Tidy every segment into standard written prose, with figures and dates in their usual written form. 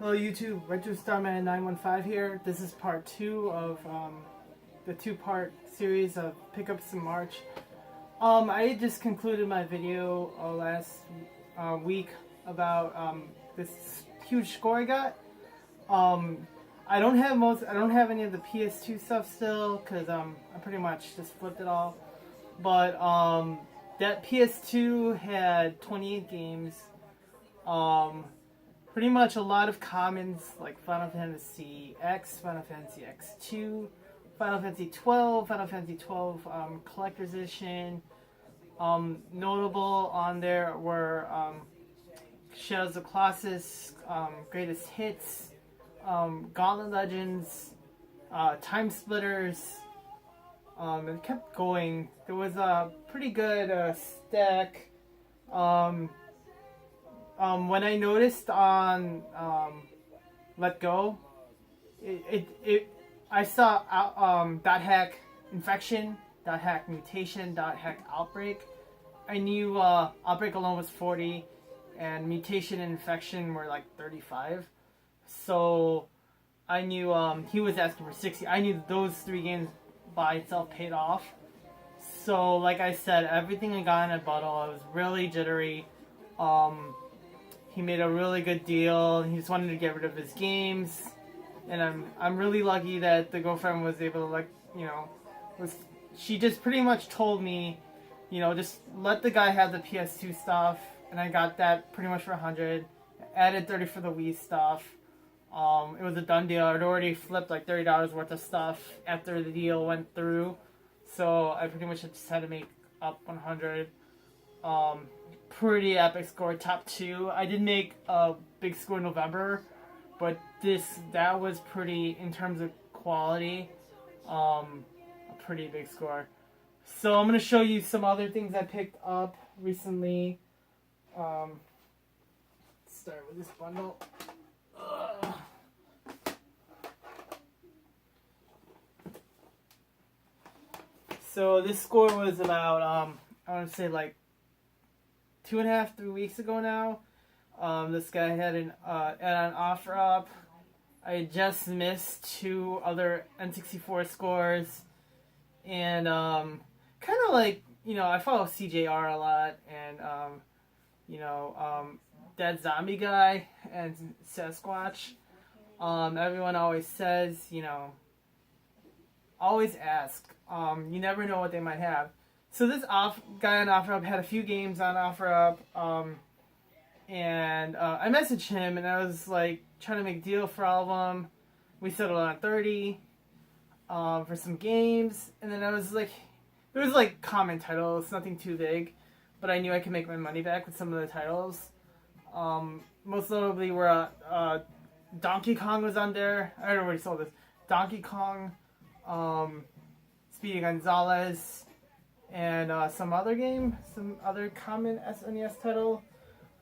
Hello YouTube, Retro Starman 915 here. This is part 2 of the two-part series of Pickups in March. I just concluded my video last week about this huge score I got. I don't have any of the PS2 stuff still because I pretty much just flipped it all. But that PS2 had 28 games. Pretty much a lot of commons like Final Fantasy X, Final Fantasy X2, Final Fantasy 12, Final Fantasy 12 Collector's Edition. Notable on there were Shadows of the Colossus, Greatest Hits, Gauntlet Legends, Time Splitters. It kept going. There was a pretty good stack. When I noticed on Let Go, I saw Dot Hack Infection, Dot Hack Mutation, Dot Hack Outbreak. I knew Outbreak alone was 40, and Mutation and Infection were like 35. So I knew he was asking for 60. I knew those three games by itself paid off. So like I said, everything I got in a bottle, I was really jittery. He made a really good deal. He just wanted to get rid of his games, and I'm really lucky that the girlfriend was able to she just pretty much told me, just let the guy have the PS2 stuff, and I got that pretty much for 100. Added 30 for the Wii stuff. It was a done deal. I'd already flipped like $30 worth of stuff after the deal went through, so I pretty much just had to make up 100. Pretty epic score, top 2. I did make a big score in November, but that was pretty, in terms of quality, a pretty big score. So I'm going to show you some other things I picked up recently. Let's start with this bundle. So this score was about, I want to say like 2.5, 3 weeks ago now. This guy had an offer up. I just missed 2 other N64 scores, and kind of like, I follow CJR a lot, and Dead Zombie Guy and Sasquatch. Everyone always says, always ask. You never know what they might have. So this guy on OfferUp had a few games on OfferUp, and I messaged him, and I was like trying to make a deal for all of them. We settled on 30 for some games, and then I was like, there was like common titles, nothing too big, but I knew I could make my money back with some of the titles. Most notably were Donkey Kong was on there. I already sold this. Donkey Kong, Speedy Gonzales, and some other common SNES title.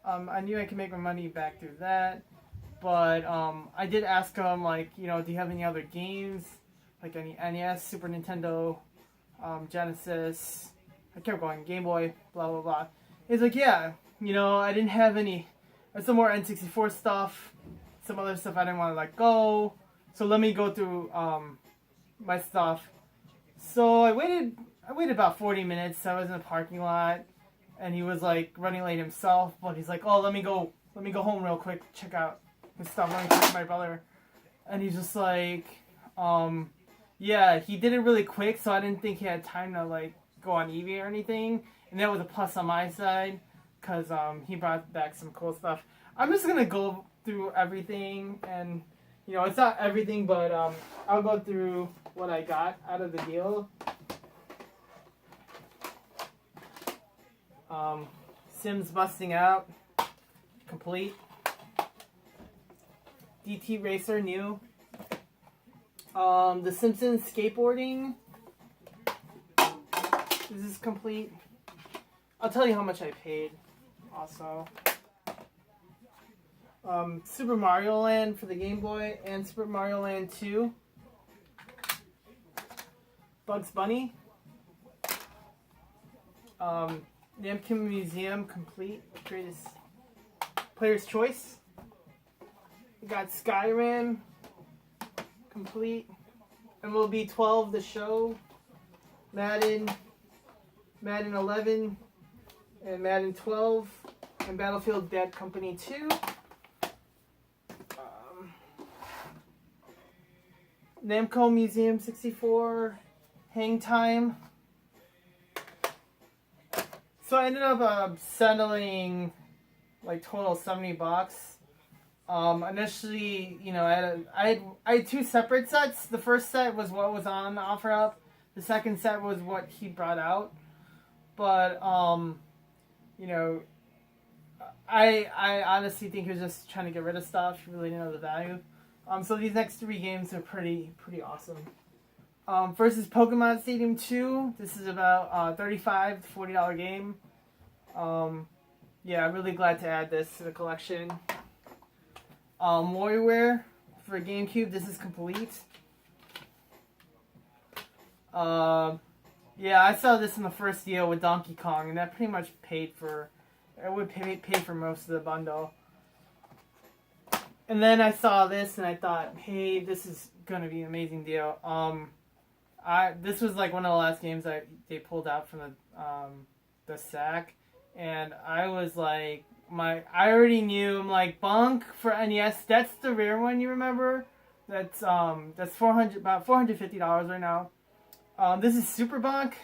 I knew I could make my money back through that, but I did ask him, like, do you have any other games, like any NES, Super Nintendo, Genesis, I kept going, Game Boy, blah blah blah. He's like, yeah, I didn't have any, some more N64 stuff, some other stuff I didn't want to let go, so let me go through my stuff. So I waited about 40 minutes. I was in the parking lot, and he was like running late himself, but he's like, oh, let me go home real quick, check out his stuff, let me talk to my brother. And he's just like, yeah, he did it really quick, so I didn't think he had time to like go on eBay or anything, and that was a plus on my side, because he brought back some cool stuff. I'm just gonna go through everything, and it's not everything, but I'll go through what I got out of the deal. Sims Busting Out, complete. DT Racer, new. The Simpsons Skateboarding, this is complete. I'll tell you how much I paid also. Super Mario Land for the Game Boy and Super Mario Land 2. Bugs Bunny. Namco Museum complete. Greatest Player's Choice. We got Skyrim complete. MLB 12 the show. Madden 11 and Madden 12 and Battlefield Bad Company 2. Namco Museum 64, Hang Time. So I ended up settling like total $70. Initially, you know, I had two separate sets. The first set was what was on the offer up. The second set was what he brought out. But you know, I honestly think he was just trying to get rid of stuff. He really didn't know the value. So these next three games are pretty awesome. First is Pokemon Stadium 2. This is about $35 to $40 game. Yeah, I'm really glad to add this to the collection. WarioWare for GameCube. This is complete. Yeah, I saw this in the first deal with Donkey Kong, and that pretty much paid for. It would pay for most of the bundle. And then I saw this and I thought, hey, this is gonna be an amazing deal. This was like one of the last games that they pulled out from the sack, and I was like, I already knew. I'm like, Bunk for NES. That's the rare one, you remember? That's about $450 right now. This is Super Bunk.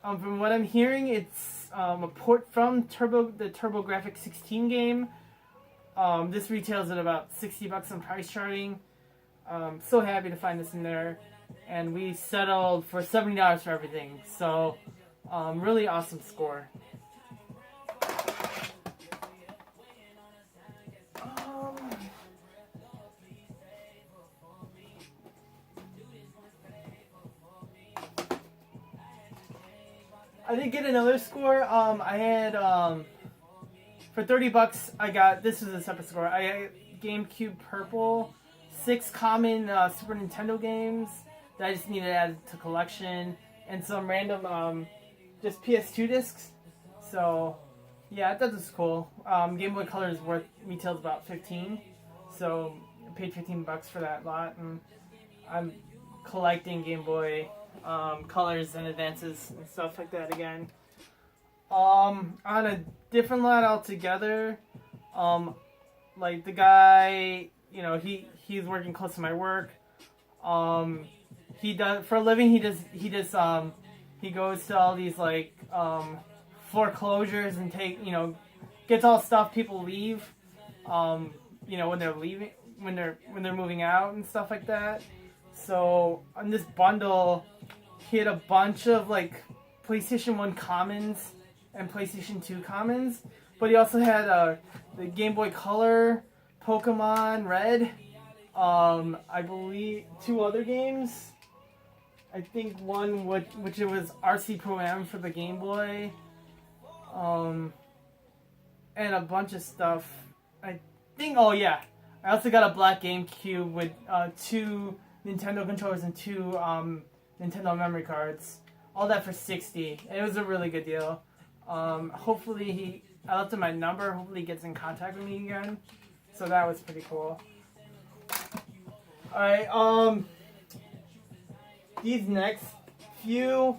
From what I'm hearing, it's a port from the TurboGrafx 16 game. This retails at about $60 on price charting. So happy to find this in there. And we settled for $70 for everything. So, really awesome score. I did get another score. I had, for $30, I got, this was a separate score. I got GameCube Purple, 6 common Super Nintendo games that I just needed to add to collection, and some random, just PS2 discs. So, yeah, I thought this was cool. Game Boy Color is worth, retails about $15, so I paid $15 for that lot, and I'm collecting Game Boy colors and advances and stuff like that again. On a different lot altogether, like the guy, you know, he's working close to my work. He does for a living. He goes to all these like foreclosures and gets all stuff people leave. You know, when they're leaving, when they're moving out and stuff like that. So on this bundle, he had a bunch of like PlayStation 1 commons and PlayStation 2 commons, but he also had the Game Boy Color, Pokemon Red, I believe 2 other games. I think one which it was RC Pro-Am for the Game Boy, and a bunch of stuff. I think, oh yeah, I also got a black GameCube with 2 Nintendo controllers and 2 Nintendo memory cards. All that for $60. It was a really good deal. Hopefully I left him my number. Hopefully he gets in contact with me again. So that was pretty cool. Alright, these next few,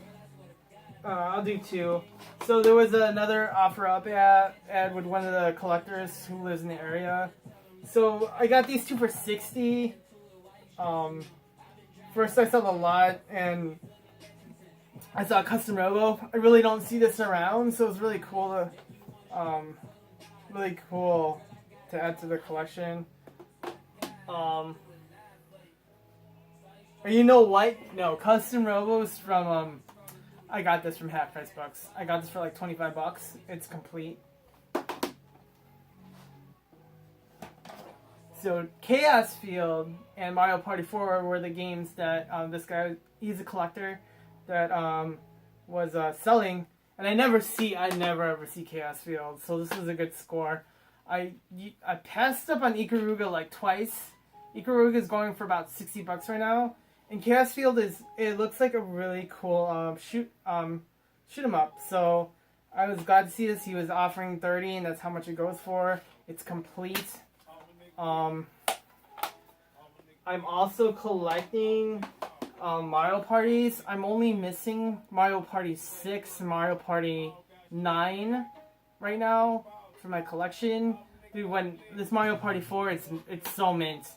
I'll do 2. So there was another offer up ad with one of the collectors who lives in the area. So I got these 2 for $60. First I saw the lot and I saw a custom Robo. I really don't see this around, so it was really cool to add to the collection. You know what? No, custom Robos from I got this from Half Price Bucks. I got this for like $25. It's complete. So Chaos Field and Mario Party 4 were the games that this guy, he's a collector, that was selling, and I never ever see Chaos Field, so this was a good score. I passed up on Ikaruga like twice. Ikaruga is going for about $60 right now, and Chaos Field it looks like a really cool shoot 'em up. So I was glad to see this. He was offering $30, and that's how much it goes for. It's complete. I'm also collecting Mario parties. I'm only missing Mario Party 6 and Mario Party 9 right now for my collection. Dude, when this Mario Party 4, it's so mint.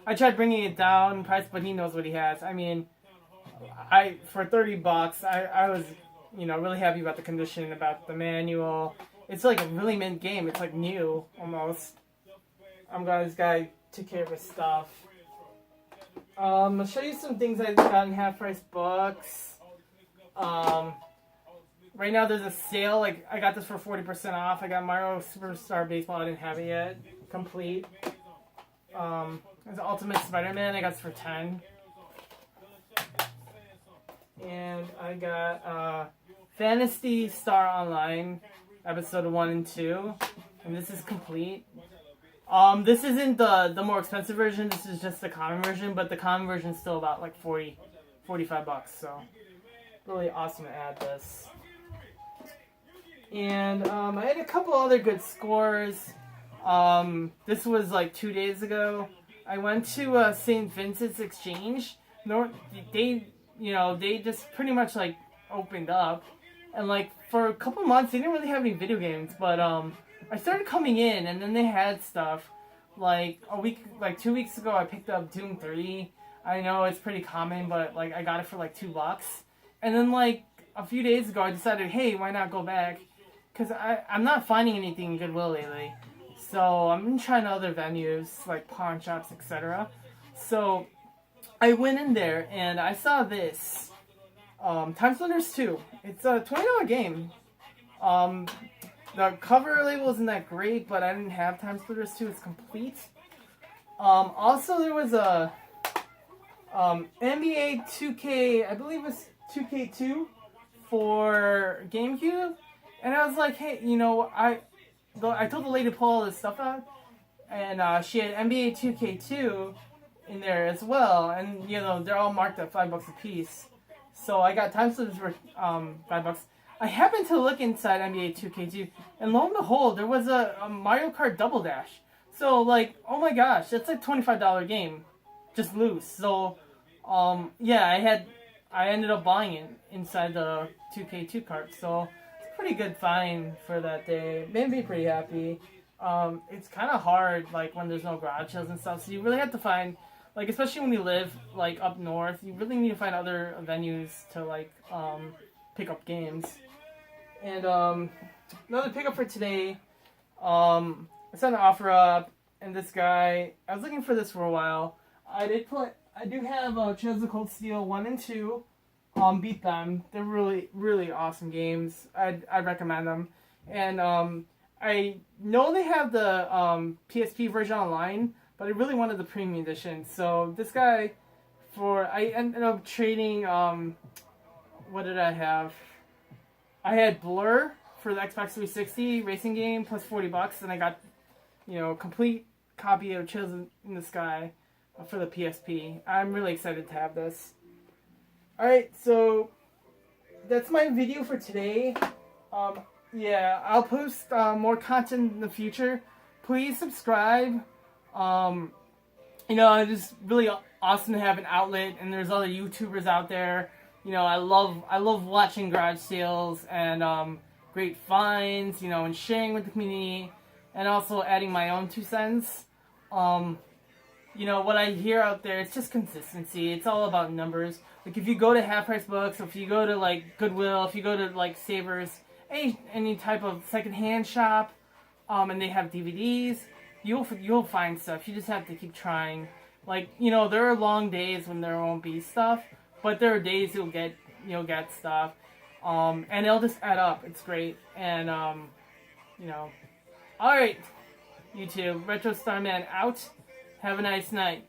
I tried bringing it down in price, but he knows what he has. I mean, for $30, I was really happy about the condition, about the manual. It's like a really mint game. It's like new almost. I'm glad this guy took care of his stuff. I'll show you some things I got in half price books. Right now there's a sale. Like I got this for 40% off. I got Mario Superstar Baseball. I didn't have it yet. Complete. There's Ultimate Spider-Man. I got this for 10. And I got Phantasy Star Online episode 1 and 2. And this is complete. This isn't the more expensive version. This is just the common version, but the common version is still about like $45. So really awesome to add this. And I had a couple other good scores. This was like 2 days ago. I went to St. Vincent's Exchange. They just pretty much like opened up, and like for a couple months they didn't really have any video games, but I started coming in, and then they had stuff. Like 2 weeks ago, I picked up Doom 3. I know it's pretty common, but like I got it for like $2. And then like a few days ago, I decided, hey, why not go back? Because I'm not finding anything in Goodwill lately. So I'm been trying other venues like pawn shops, etc. So I went in there and I saw this. Time Splitters 2. It's a $20 game. The cover label isn't that great, but I didn't have Time Splitters 2. It's complete. Also, there was a NBA 2K, I believe it was 2K2 for GameCube. And I was like, hey, I told the lady to pull all this stuff out. And she had NBA 2K2 in there as well. And, they're all marked at $5 a piece. So I got Time Splitters for $5. I happened to look inside NBA 2K2, and lo and behold, there was a Mario Kart Double Dash. So, like, oh my gosh, that's like $25 game, just loose. So, yeah, I ended up buying it inside the 2K2 cart. So, it's a pretty good find for that day. Made me pretty happy. It's kind of hard, like, when there's no garage sales and stuff. So you really have to find, like, especially when you live, like, up north, you really need to find other venues to, like, pick up games. And another pickup for today, I saw an offer up, and this guy, I was looking for this for a while. I do have Trails of Cold Steel 1 and 2. Beat them. They're really, really awesome games. I'd recommend them. And I know they have the PSP version online, but I really wanted the premium edition. So this guy, I ended up trading, what did I have? I had Blur for the Xbox 360 racing game plus $40, and I got, complete copy of Trails in the Sky for the PSP. I'm really excited to have this. Alright, so that's my video for today. Yeah, I'll post more content in the future. Please subscribe. It's just really awesome to have an outlet, and there's other YouTubers out there. I love watching garage sales and great finds, and sharing with the community, and also adding my own 2 cents. What I hear out there, it's just consistency. It's all about numbers. Like, if you go to Half Price Books, if you go to, like, Goodwill, if you go to, like, Savers, any type of secondhand shop, and they have DVDs, you'll find stuff. You just have to keep trying. Like, there are long days when there won't be stuff, but there are days you'll get stuff. And it'll just add up. It's great. And, alright, YouTube. Retro Starman out. Have a nice night.